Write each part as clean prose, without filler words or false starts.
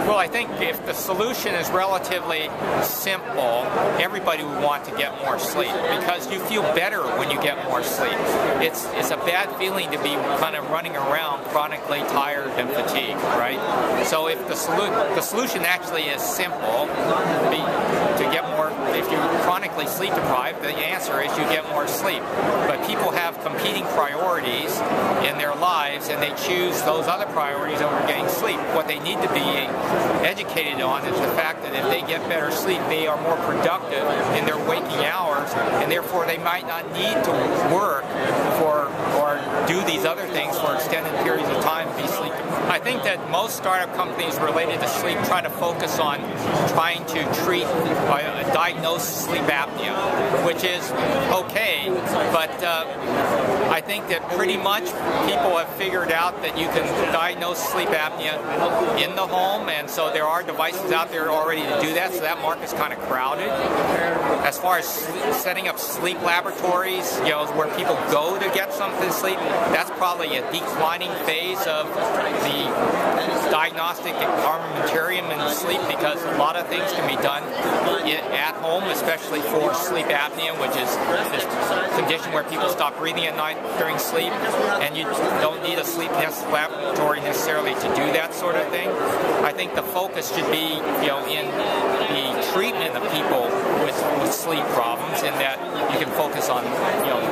Well, I think if the solution is relatively simple, everybody would want to get more sleep because you feel better when you get more sleep. It's a bad feeling to be kind of running around chronically tired and fatigued, right? So if the solution actually is simple, to get more, if you're chronically sleep deprived, the answer is you get more sleep. But people have competing priorities in their lives and they choose those other priorities over getting sleep. What they need to be educated on is the fact that if they get better sleep, they are more productive in their waking hours, and therefore they might not need to work for or do these other things for extended periods of time to be sleep deprived. I think that most startup companies related to sleep try to focus on trying to diagnose sleep apnea, which is okay, but I think that pretty much people have figured out that you can diagnose sleep apnea in the home, and so there are devices out there already to do that, so that market's kind of crowded. As far as setting up sleep laboratories, where people go to get something to sleep, that's probably a declining phase of the diagnostic armamentarium in sleep, because a lot of things can be done at home, especially for sleep apnea, which is this condition where people stop breathing at night during sleep, and you don't need a sleep laboratory necessarily to do that sort of thing. I think the focus should be, in the treatment of people with sleep problems, in that you can focus on,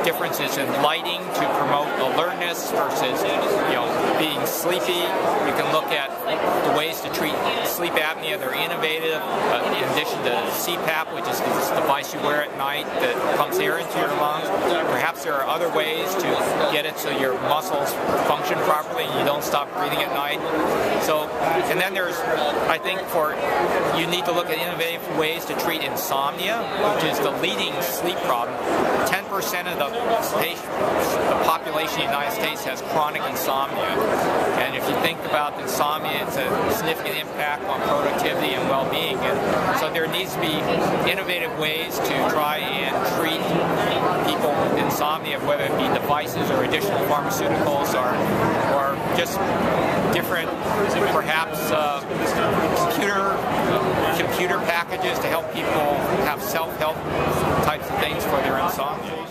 differences in lighting to promote alertness versus, being sleepy. You can look at the ways to treat sleep apnea. They're innovative. In addition to CPAP, which is this device you wear at night that pumps air into your lungs, perhaps there are other ways to get it so your muscles function properly and you don't stop breathing at night. So, and then there's, I think, you need to look at innovative ways to treat insomnia, which is the leading sleep problem. 10% of the population in the United States has chronic insomnia. And if you think about insomnia, it's a significant impact on productivity and well-being. And so there needs to be innovative ways to try and treat people with insomnia, whether it be devices or additional pharmaceuticals or just different, perhaps, computer packages to help people have self-help types of things for their insomnia.